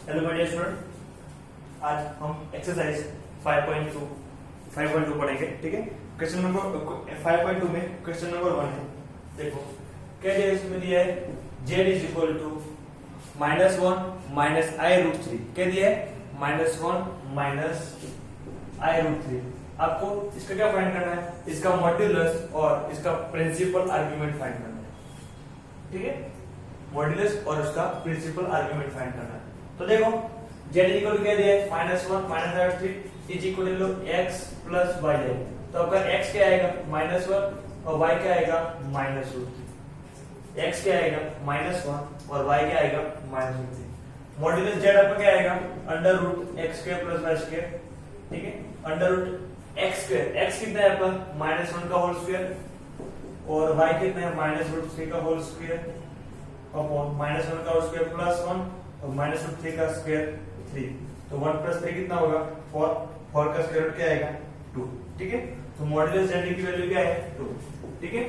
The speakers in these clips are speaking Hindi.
हेलो माय डियर स्टूडेंट, आज हम एक्सरसाइज 5.2 पढ़ेंगे। ठीक है, क्वेश्चन नंबर 5.2 में क्वेश्चन नंबर 1 है। देखो क्या दिया है, इसमें दिया है z is equal to -1 minus i root 3। क्या दिया है, -1 माइनस आई रूट 3। आपको इसका क्या फाइंड करना है, इसका मॉड्यूलस और इसका प्रिंसिपल आर्गुमेंट फाइंड करना है। ठीक है, मॉड्यूलस और उसका प्रिंसिपल आर्गुमेंट फाइंड करना है। तो देखो z इक्वल क्या दिया है, -1 minus 3 is equal to x plus y है। तो आपका x क्या आएगा, -1 और y क्या आएगा, -√3। x क्या आएगा, -1 और y क्या आएगा, -√3। मॉड्यूलस z आपका क्या आएगा, √x² प्लस y²। ठीक है, √x², x कितना है आपका, -1 का होल स्क्वायर और y कितना है, -√3 का होल स्क्वायर अपॉन -1 का होल स्क्वायर प्लस 1 और -√3 का स्क्वायर 3। तो 1 प्लस 3 कितना होगा, 4 का स्क्वायर रूट क्या आएगा, 2। ठीक है, तो मॉड्यूलस z की वैल्यू क्या है, 2। ठीक है,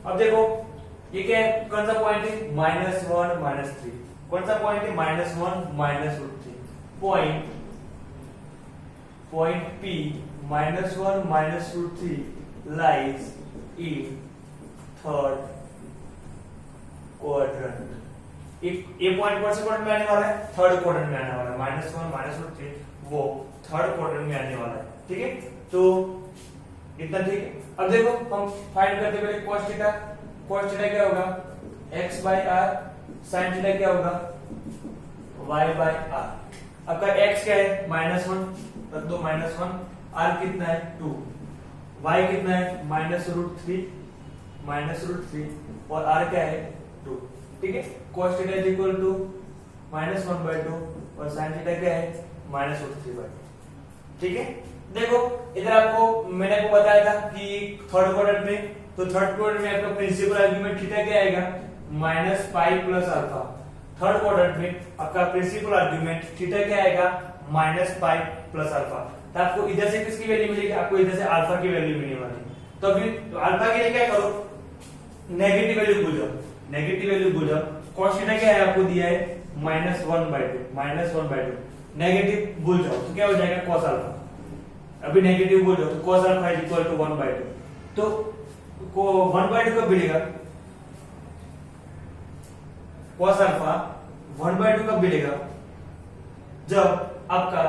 अब देखो ये क्या है, कौन सा पॉइंट है, -1 -3। कौन सा पॉइंट है, -1 -√3। Point P -1 -√3 lies in third quadrant. ये पॉइंट कौन से क्वाड्रेंट में आने वाला है, थर्ड क्वाड्रेंट में आने वाला है। -1 -√3 वो थर्ड क्वाड्रेंट में आने वाला है। ठीक है, तो इतना ठीक है। अब देखो हम फाइंड करते पहले cos थीटा। cos थीटा क्या होगा, x/r। sin थीटा क्या होगा, y/r। आपका x क्या है, -1 रख दो, -1। r कितना है, 2। y कितना है, -√3 और r क्या है, 2। ठीक है, cos theta is equal to -1/2 और sin थीटा क्या है, -√3/2। ठीक है, देखो इधर आपको मैंने आपको बताया था कि थर्ड क्वाड्रेंट में, तो थर्ड क्वाड्रेंट में आपका प्रिंसिपल आर्गुमेंट थीटा क्या आएगा, -pi plus alpha. Third quadrant में आपका प्रिंसिपल आर्गुमेंट थीटा क्या आएगा, -पाई प्लस अल्फा। तो आपको इधर से किसकी वैल्यू मिलेगी, आपको इधर से अल्फा की वैल्यू मिलने वाली है। तो अभी अल्फा के लिए क्या करो, नेगेटिव वैल्यू भूल जाओ, नेगेटिव वैल्यू भूल जाओ। cos थीटा क्या है, आपको दिया है -1/2। नेगेटिव भूल जाओ तो क्या हो जाएगा, cos अल्फा। अभी नेगेटिव भूल जाओ तो cos alpha is equal to 1/2। तो 1/2 कब मिलेगा, cos अल्फा 1/2 कब मिलेगा, जब आपका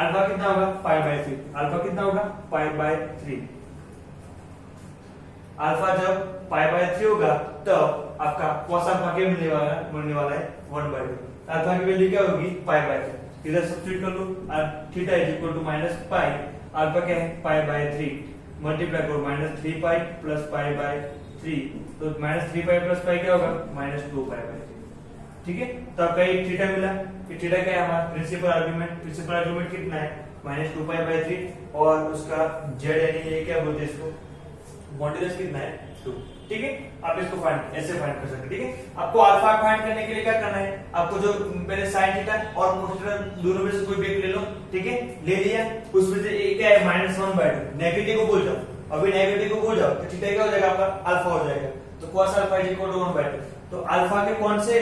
अल्फा कितना होगा, पाई/3। अल्फा कितना होगा, पाई/3। अल्फा जब पाई/3 होगा तब आपका cos अल्फा क्या मिलने वाला है 1/2। अल्फा की वैल्यू क्या होगी, पाई/3। इधर सब्स्टिट्यूट कर लो, थीटा इज इक्वल टू -पाई, अल्फा क्या है, पाई/3 मल्टीप्लाई करो -3 पाई प्लस पाई/3। तो -3 पाई प्लस पाई क्या होगा, -2 पाई/3। ठीक है, तो आपका ये थीटा मिला। ये थीटा क्या है, हमारा प्रिंसिपल आर्गुमेंट कितना है, -2 पाई/3 और उसका z यानी ये क्या बोलते हैं इसको, मॉड्यूलस कितना है, 2। ठीक है, आप इसको ऐसे फाइंड कर सकते हैं। ठीक है, आपको अल्फा फाइंड करने के लिए क्या करना है, आपको जो पहले sin थीटा और cos थीटा दोनों में से कोई भी एक ले लो। ठीक है, ले लिया, उसमें से एक क्या है, -1/2। नेगेटिव को भूल जाओ, अभी नेगेटिव को भूल जाओ तो थीटा क्या हो जाएगा, आपका अल्फा हो जाएगा। तो cos alpha is equal to 1/2। तो अल्फा के कौन से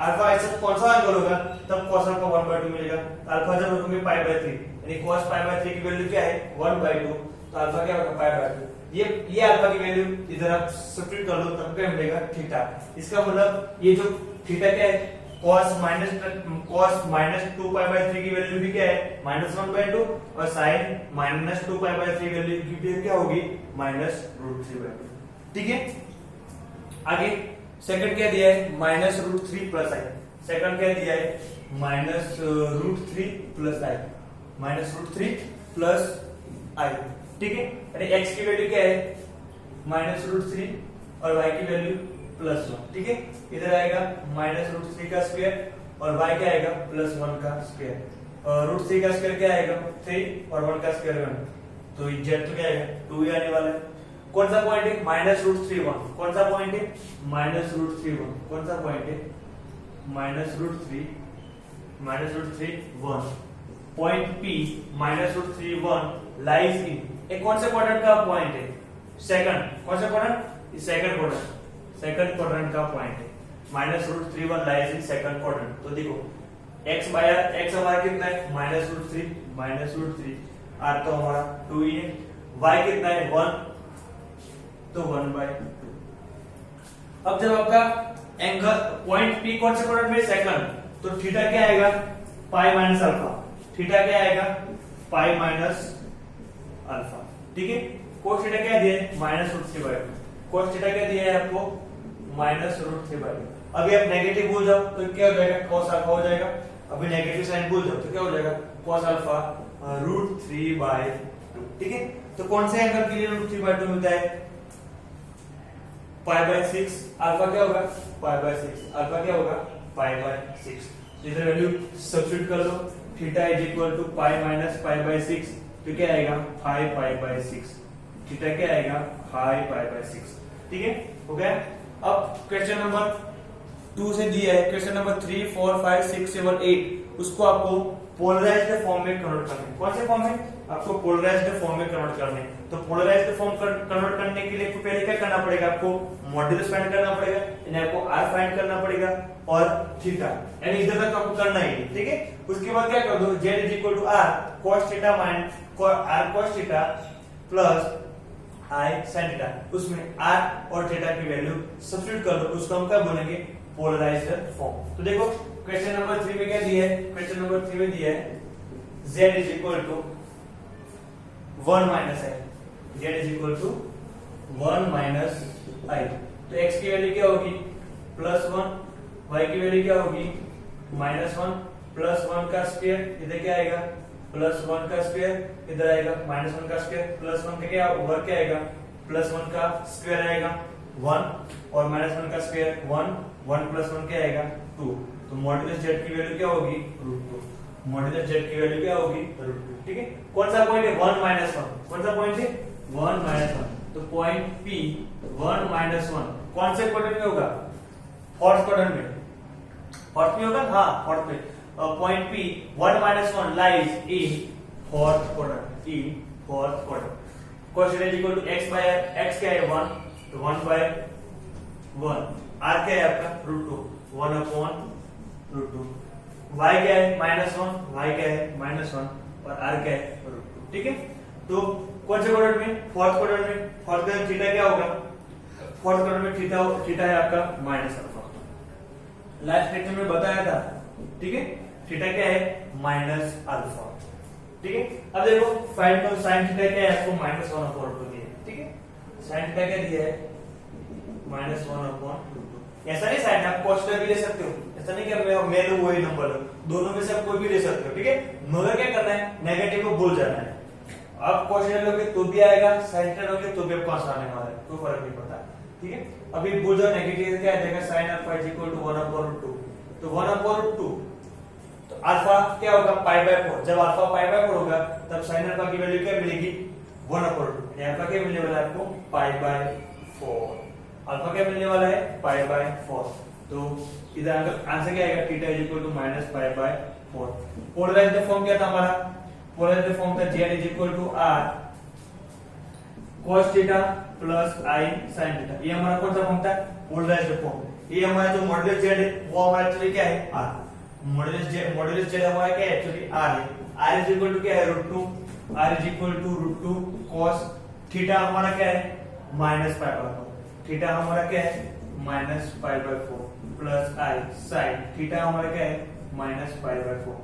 अल्फा ऐसा कौन सा एंगल होगा, तब cos अल्फा 1/2 मिलेगा। अल्फा जब रखोगे पाई/3 यानी cos पाई/3 की वैल्यू क्या है, 1/2। तो अल्फा क्या होगा, पाई/2। ये अल्फा की वैल्यू इधर आप सब्स्टिट्यूट कर लो तब क्या मिलेगा, थीटा। इसका मतलब ये जो थीटा क्या है, cos -2 पाई/3 की वैल्यू भी क्या है, -1/2 और sin -2 पाई/3 वैल्यू की भी क्या होगी, -√3/2। ठीक है, आगे सेकंड क्या दिया है, -√3 प्लस आई। सेकंड क्या दिया है, -√3 प्लस आई, -√3 प्लस आई। ठीक है, अरे x की वैल्यू क्या है, -√3 और y की वैल्यू +1। ठीक है, इधर आएगा -√3 का स्क्वायर और y क्या आएगा, +1 का स्क्वायर। और √3 का स्क्वायर क्या आएगा, 3 और 1 का स्क्वायर 1। तो z तो क्या आएगा, 2 ही आने वाला है। कौन सा पॉइंट है, -√3 1। कौन सा पॉइंट है, -√3 1। कौन सा पॉइंट है, -√3 1। पॉइंट P -√3 1 लाइज इन, एक कौन से क्वाड्रेंट का पॉइंट है, सेकंड। कौन सा क्वाड्रेंट, सेकंड क्वाड्रेंट का पॉइंट है। -√3 1 लाइज इन सेकंड क्वाड्रेंट। तो देखो x हमारा कितना है -√3 r तो हमारा 2 ही है, y कितना है 1 तो 1/2। अब जब आपका एंगल पॉइंट P कौन से क्वाड्रेंट में सेकंड, तो थीटा क्या आएगा पाई माइनस अल्फा, थीटा क्या आएगा पाई माइनस अल्फा, ठीक है। कोस थीटा क्या दिया है -√3/2, कोस थीटा क्या दिया है आपको -√3/2। अभी आप नेगेटिव भूल जाओ तो क्या हो जाएगा cos अल्फा हो जाएगा, अभी नेगेटिव साइन भूल जाओ तो क्या हो जाएगा cos अल्फा √3/2, ठीक है। तो कौन से एंगल के लिए √3/2 मिलता है π/6, अल्फा क्या होगा π/6, अल्फा क्या होगा π/6। इधर वैल्यू सब्स्टिट्यूट कर लो, थीटा पाई माइनस π/6 तो क्या आएगा 5 π/6, थीटा क्या आएगा 5 π/6, ठीक है हो गया। अब क्वेश्चन नंबर 2 से दिया है, क्वेश्चन नंबर 3 4 5 6 7 8 उसको आपको पोलराइज्ड फॉर्म में कन्वर्ट करना है। कौन से फॉर्म में आपको पोलराइज्ड फॉर्म में कन्वर्ट करना है। तो पोलराइज्ड फॉर्म कन्वर्ट करने के लिए पहले क्या करना पड़ेगा, आपको मॉड्यूलस फाइंड करना पड़ेगा, यानी आपको r फाइंड करना पड़ेगा और थीटा, यानी इधर तक आपको करना ही है, ठीक है। उसके बाद क्या कर दो z r cos theta minus r cos theta plus i sin theta, उसमें r और थीटा की वैल्यू सब्स्टिट्यूट कर दो, उसको हम क्या बोलेंगे पोलराइज्ड फॉर्म। तो देखो क्वेश्चन नंबर 3 में क्या दिया है, क्वेश्चन नंबर 3 में दिया है z 1 minus i, z 1 minus i, तो x की वैल्यू क्या होगी +1, y की वैल्यू क्या होगी -1, +1 का स्क्वायर इधर क्या आएगा +1 का स्क्वायर इधर आएगा -1 का स्क्वायर, +1 का क्या वर्ग क्या आएगा +1 का स्क्वायर आएगा 1 और -1 का स्क्वायर 1 + 1 क्या आएगा 2, तो मॉड्यूलस z की वैल्यू क्या होगी √2, मॉड्यूलस z की वैल्यू क्या होगी √2, ठीक है। कौन सा पॉइंट है 1 - 1, कौन सा पॉइंट है 1 - 1, तो पॉइंट P 1 - 1 कौन से क्वाड्रेंट में होगा फोर्थ क्वाड्रेंट में, फोर्थ में होगा हाँ फोर्थ में, point P 1 - 1 lies in fourth quadrant, in fourth quadrant. Question is equal to x क्या है 1 तो 1/1, r क्या है आपका √2 1/√2, y क्या है -1, y क्या है -1 और r क्या है √2, ठीक है। तो कौन से क्वाड्रेंट में फोर्थ क्वाड्रेंट में, फोर्थ क्वाड्रेंट थीटा क्या होगा, फोर्थ क्वाड्रेंट में थीटा है आपका -α, लास्ट लेक्चर में बताया था, ठीक है। थीटा क्या है -α, ठीक है। अब देखो फाइंड करो sin थीटा क्या है आपको -1/2 दिया है, ठीक है। sin थीटा क्या दिया है -1/2, ऐसा नहीं साइन आप cos थीटा भी ले सकते हो, ऐसा नहीं कि मैं लूं वही नंबर लो, दोनों में से आप कोई भी ले सकते हो, ठीक है। मगर क्या करना है नेगेटिव को भूल जाना है, आप cos थीटा लोगे तो भी आएगा, sin थीटा लोगे तो भी आपको आसान आने वाला है, कोई फर्क नहीं पड़ता, ठीक है। अभी भूल जाओ नेगेटिव क्या आ जाएगा sin α 1/2, तो 1/2 तो अल्फा क्या होगा π/4, जब अल्फा π/4 होगा तब sin अल्फा की वैल्यू क्या मिलेगी 1/2, यानी अल्फा क्या मिलने वाला है आपको π/4, अल्फा क्या मिलने वाला है π/4, तो इधर आंसर क्या आएगा थीटा -π/4। पोलराइज्ड फॉर्म क्या था हमारा, पोलराइज्ड फॉर्म था z r cos theta plus i sin theta, ये हमारा कौन सा फॉर्म था पोलराइज्ड फॉर्म। ये हमारा जो मॉड्यूलस z है वो हमारा एक्चुअली क्या है r, मॉड्यूलस z हमारा क्या है एक्चुअली r है, r क्या है √2, r cos थीटा हमारा क्या है -π/4, थीटा हमारा क्या है -π/4 प्लस i sin थीटा हमारा क्या है -π/4,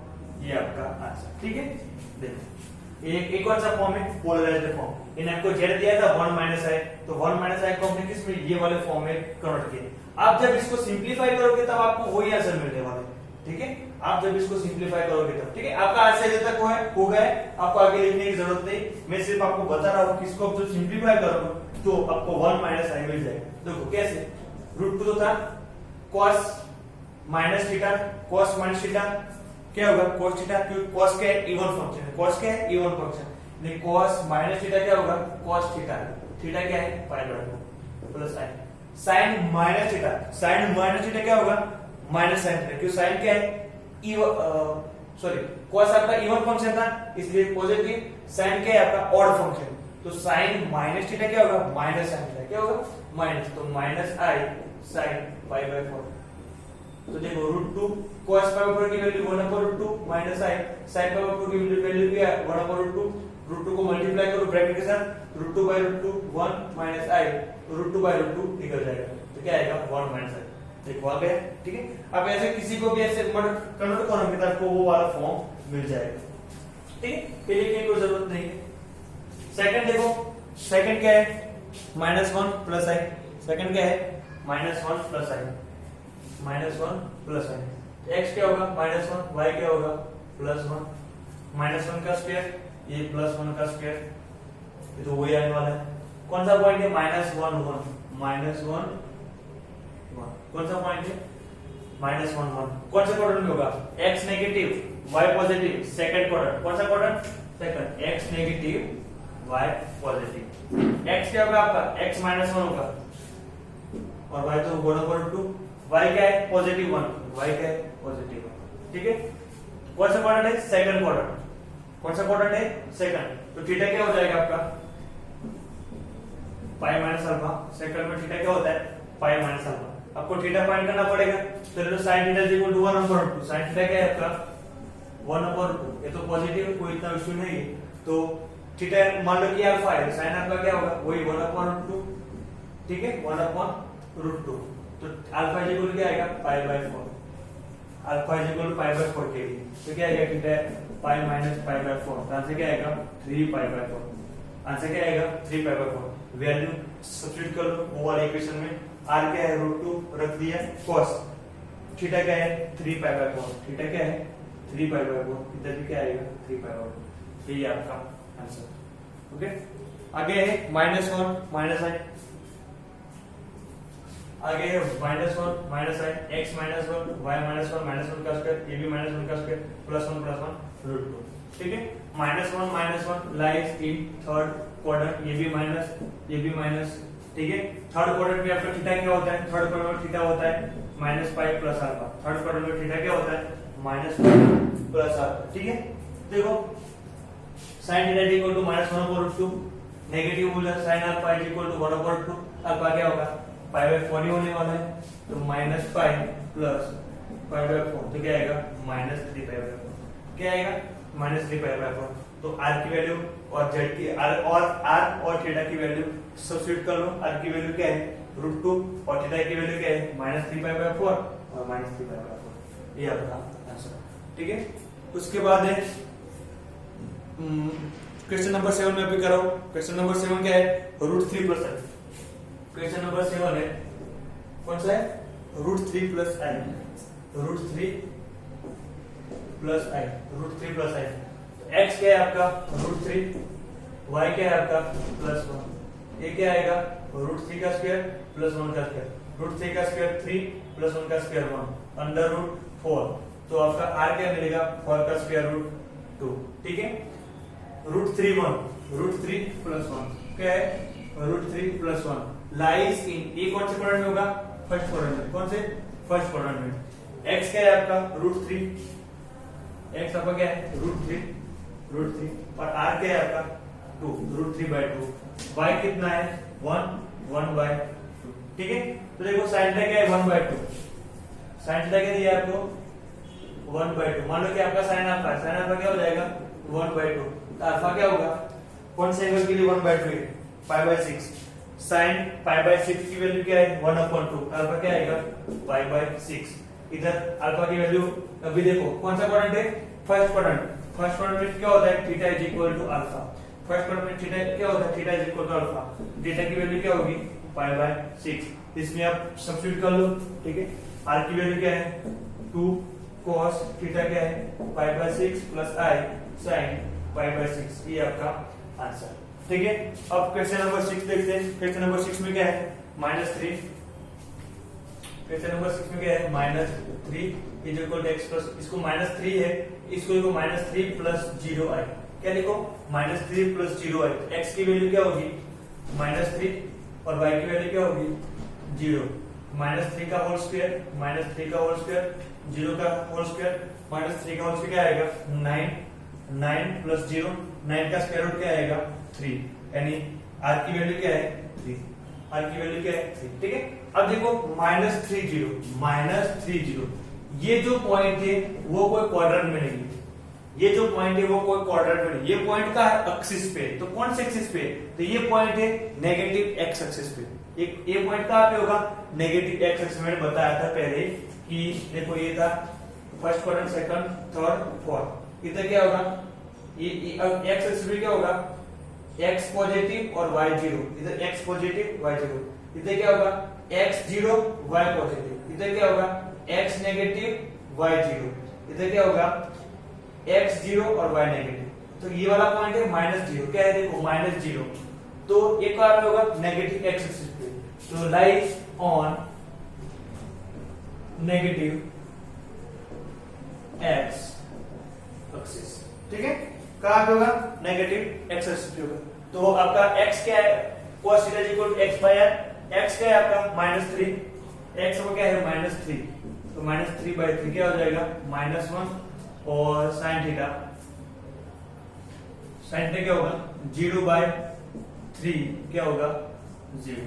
ये आपका आंसर, ठीक है। देखो एक कौन सा फॉर्म है पोलराइज्ड फॉर्म, इन आपको z दिया था 1 - i, तो 1 - i को हमने किस में ये वाले फॉर्म में कन्वर्ट किया। आप जब इसको सिंपलीफाई करोगे तब आपको वही आंसर मिलने वाला है, ठीक है। आप जब इसको सिंपलीफाई करोगे तब, ठीक है। आपका आंसर इधर तक हो गया, आपको आगे लिखने की जरूरत नहीं, मैं सिर्फ आपको बता रहा हूँ कि इसको आप जब सिंपलीफाई करोगे तो आपको 1 - i मिल जाएगा। देखो कैसे, √2 तो था cos थीटा, cos थीटा क्या होगा cos थीटा, क्योंकि cos क्या है इवन फंक्शन है, cos क्या है इवन फंक्शन, नहीं cos थीटा क्या होगा cos थीटा, थीटा क्या है π/2 plus i sin theta, sin theta क्या होगा sin थीटा, क्योंकि sin क्या है cos आपका इवन फंक्शन था इसलिए पॉजिटिव, sin क्या है आपका ऑड फंक्शन, तो sin थीटा क्या होगा sin थीटा क्या होगा माइनस, तो -i sin π/4, तो देखो √2 cos √4 की वैल्यू 1/√2 माइनस i sin √4 की वैल्यू क्या है 1/√2 √2 को मल्टीप्लाई करो ब्रैकेट के साथ √2/√2 1 माइनस i √2/√2 निकल जाएगा तो क्या आएगा 1 माइनस i। देखो आ गया ठीक है। अब ऐसे किसी को भी ऐसे कन्वर्ट करोगे तो आपको वो वाला फॉर्म मिल जाएगा ठीक है। ये लिखने की कोई जरूरत नहीं है। सेकंड देखो सेकंड क्या है -1 प्लस i। सेकंड क्या है -1 plus i -1 plus i। x क्या होगा -1 y क्या होगा +1 -1 का स्क्वायर ये +1 का स्क्वायर ये तो वही आने वाला है। कौन सा पॉइंट है -1 1 कौन सा पॉइंट है -1 1 कौन सा क्वाड्रेंट में होगा x negative y positive second quadrant कौन सा quadrant second x negative y positive. x क्या होगा आपका x -1 होगा और y तो 1/2 y क्या है पॉजिटिव 1 y क्या है पॉजिटिव 1 ठीक है। कौन सा क्वाड्रेंट है सेकंड क्वाड्रेंट कौन सा क्वाड्रेंट है सेकंड तो थीटा क्या हो जाएगा आपका पाई माइनस अल्फा। सेकंड में थीटा क्या होता है पाई माइनस अल्फा। आपको थीटा फाइंड करना पड़ेगा तो sin theta equal to 1/2 sin theta क्या है आपका 1/2 ये तो पॉजिटिव कोई इतना इशू नहीं है। तो थीटा मान लो कि अल्फा है sin अल्फा क्या होगा वही 1/2 ठीक है 1/√2 तो अल्फा इक्वल क्या आएगा π/4 अल्फा इक्वल टू π/4 के लिए तो क्या आएगा थीटा पाई माइनस π/4 तो आंसर क्या आएगा 3π/4 आंसर क्या आएगा 3π/4 वैल्यू सब्स्टिट्यूट कर लो वो वाले इक्वेशन में r क्या है √2 रख दिया cos थीटा क्या है 3π/4 थीटा क्या है 3π/4 इधर भी क्या आएगा 3π/4 यही आपका आंसर ओके। आगे है -1 माइनस i आगे है -1 माइनस i x -1 y -1 का स्क्वायर ये भी -1 का स्क्वायर +1 √2 ठीक है। -1 लाइज इन थर्ड क्वाड्रेंट ये भी माइनस ठीक है। थर्ड क्वाड्रेंट में आपका थीटा क्या होता है थर्ड क्वाड्रेंट में थीटा होता है -π प्लस अल्फा। थर्ड क्वाड्रेंट में थीटा क्या होता है -π प्लस अल्फा ठीक है। देखो sin theta equal to -1/√2 negative बोला sin alpha equal to 1/2 alpha क्या होगा π/4 ही होने वाला है तो -π प्लस π/4 तो क्या आएगा -3π/4 क्या आएगा -3π/4। तो r की वैल्यू और z की r और थीटा की वैल्यू सब्स्टिट्यूट कर लो। r की वैल्यू क्या है √2 और थीटा की वैल्यू क्या है -3π/4 और -3π/4 ये आपका आंसर ठीक है। उसके बाद है क्वेश्चन नंबर 7 में भी करो। क्वेश्चन नंबर 7 क्या है √3 प्लस i। क्वेश्चन नंबर 7 है कौन सा है √3 plus i √3 plus i x क्या है आपका √3 y क्या है आपका +1 ये क्या आएगा √3 का स्क्वायर +1 का स्क्वायर √3 का स्क्वायर 3 +1 का स्क्वायर 1 √4 तो आपका r क्या मिलेगा 4 का स्क्वायर रूट 2 ठीक है। √3 प्लस 1 क्या है √3 प्लस 1 लाइज इन ये कौन से क्वाड्रेंट में होगा फर्स्ट क्वाड्रेंट में। कौन से फर्स्ट क्वाड्रेंट में। x क्या है आपका √3 x आपका क्या है √3 और r क्या है आपका 2 √3/2 y कितना है 1/2 ठीक है। तो देखो sin थीटा क्या है 1/2 sin थीटा क्या दिया आपको 1/2 मान लो कि आपका sin अल्फा क्या हो जाएगा 1/2 तो अल्फा क्या होगा कौन से एंगल के लिए 1/2 है π/6 sin π/6 की वैल्यू क्या है 1/2 अल्फा क्या आएगा π/6 इधर अल्फा की वैल्यू अभी देखो कौन सा क्वाड्रेंट है फर्स्ट क्वाड्रेंट में क्या होता है theta is equal to alpha. First quadrant में थीटा क्या होता है theta is equal to alpha theta की वैल्यू क्या होगी π/6 इसमें आप सब्स्टिट्यूट कर लो ठीक है। r की वैल्यू क्या है 2 cos थीटा क्या है π/6 प्लस i sin π/6 ये आपका आंसर ठीक है। अब क्वेश्चन नंबर 6 देखते हैं। क्वेश्चन नंबर 6 में क्या है -3 क्वेश्चन नंबर 6 में क्या है -3 is equal to x plus इसको -3 है इसको लिखो -3 प्लस 0i क्या लिखो -3 प्लस 0i x की वैल्यू क्या होगी -3 और y की वैल्यू क्या होगी 0 -3 का होल स्क्वायर -3 का होल स्क्वायर 0 का होल स्क्वायर -3 का होल स्क्वायर क्या आएगा 9 प्लस 0 9 का स्क्वायर रूट क्या आएगा 3 यानी r की वैल्यू क्या है 3 आर की वैल्यू क्या है 3, ठीक है। अब देखो -30 ये जो पॉइंट है वो कोई क्वाड्रेंट में नहीं है, ये जो पॉइंट है वो कोई क्वाड्रेंट में नहीं, ये पॉइंट का है एक्सिस पे, तो कौन से एक्सिस पे, तो ये पॉइंट है नेगेटिव एक्स एक्सिस पे। ये पॉइंट कहां पे होगा, नेगेटिव एक्स एक्सिस। मैंने बताया था पहले कि देखो ये था first quadrant, second, third, fourth, इधर क्या होगा, ये एक्स एक्सिस पे क्या होगा, एक्स पॉजिटिव और वाई जीरो, इधर एक्स पॉजिटिव वाई जीरो, इधर क्या होगा एक्स जीरो वाई पॉजिटिव, इधर क्या होगा एक्स नेगेटिव वाई जीरो, इधर क्या होगा एक्स जीरो और वाई नेगेटिव। तो ये वाला पॉइंट है -0, क्या है देखो -0, तो एक कहां पे होगा नेगेटिव एक्स एक्सिस पे, तो lies on negative x axis, ठीक है। कहां पे होगा नेगेटिव एक्स एक्सिस पे होगा। तो आपका x क्या है, cos theta equal to x by r, x क्या है आपका -3, x वो क्या है -3, तो -3/3 क्या हो जाएगा -1, और sin थीटा क्या होगा 0/3 क्या होगा 0,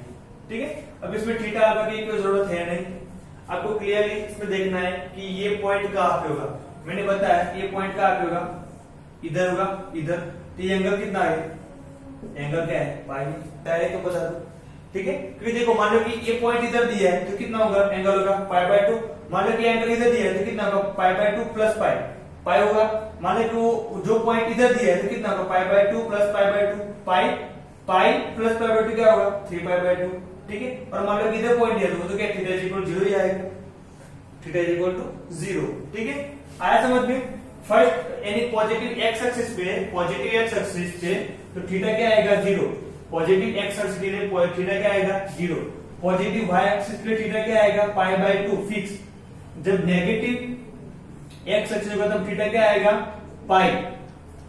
ठीक है। अब इसमें थीटा आपका की कोई जरूरत है नहीं, आपको क्लियरली इसमें देखना है कि ये पॉइंट कहां पे होगा। मैंने बताया ये पॉइंट कहां पे होगा, इधर होगा, इधर, तो ये एंगल कितना है, एंगल क्या है पाई, डायरेक्ट तो बता दो, ठीक है। क्योंकि देखो मान लो कि ये पॉइंट इधर दिया है तो कितना होगा, एंगल होगा π/2, मान लो कि एंगल इधर दिया है तो कितना होगा π/2 प्लस पाई होगा। मान लो कि वो जो पॉइंट इधर दिया है तो कितना होगा π/2 प्लस π/2, पाई प्लस π/2 क्या होगा 3π/2, ठीक है। और मान लो कि इधर पॉइंट दिया तो वो तो क्या थीटा इक्वल 0 ही आएगा, थीटा इक्वल टू 0, ठीक है। आया समझ में। फर्स्ट यानी पॉजिटिव एक्स एक्सिस पे, पॉजिटिव एक्स एक्सिस पे तो थीटा क्या आएगा 0, पॉजिटिव एक्स एक्सिस पे थीटा क्या आएगा 0, पॉजिटिव वाई एक्सिस पे थीटा क्या आएगा π/2 फिक्स। जब नेगेटिव एक्स एक्सिस होगा तब थीटा क्या आएगा पाई,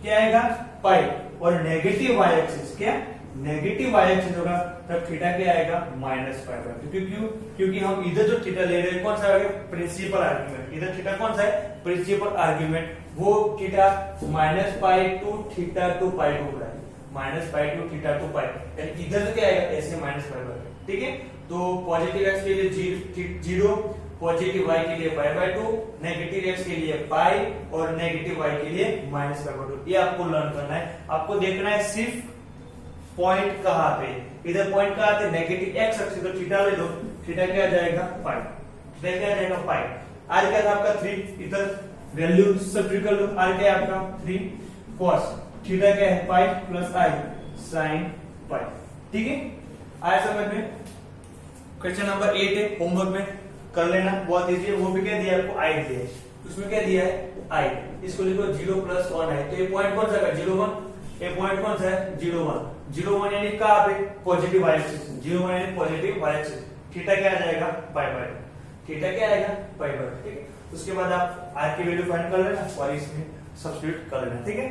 क्या आएगा पाई, और नेगेटिव वाई एक्सिस क्या, नेगेटिव वाई एक्सिस होगा तब थीटा क्या आएगा -π/2। क्योंकि हम इधर जो थीटा ले रहे हैं कौन सा है प्रिंसिपल आर्गुमेंट, इधर थीटा कौन सा है प्रिंसिपल आर्गुमेंट, वो थीटा -π2 थीटा टू पाई को बुलाए, -π2 थीटा टू पाई, यानी इधर तो क्या आएगा ऐसे -π/2, ठीक है। तो पॉजिटिव एक्स के लिए 0, पॉजिटिव y के लिए π/2, नेगेटिव x के लिए पाई और नेगेटिव y के लिए -π/2। ये आपको लर्न करना है, आपको देखना है सिर्फ पॉइंट कहां पे, इधर पॉइंट कहां पे नेगेटिव x एक्सिस, तो थीटा ले लो, थीटा क्या आ जाएगा पाई, थीटा क्या आ जाएगा पाई। r क्या था आपका 3, इधर वैल्यू सब्स्टिट्यूट कर लो, r क्या है आपका 3 cos, थीटा क्या है पाई प्लस i sin पाई, ठीक है। आया समझ में। क्वेश्चन नंबर 8 है, होमवर्क में कर लेना, बहुत इजी है। वो भी क्या दिया आपको i दिया है, उसमें क्या दिया है i, इसको लिखो 0 + 1 है, तो ये पॉइंट कौन सा है 0 1, ये पॉइंट कौन सा है 0 1 यानी कहां पे पॉजिटिव y एक्सिस, 0 1 यानी पॉजिटिव y एक्सिस, थीटा क्या आ जाएगा π/2, थीटा क्या आएगा π/2, ठीक है। उसके बाद आप r की वैल्यू फाइंड कर लेना और इसमें सब्स्टिट्यूट कर लेना, ठीक है।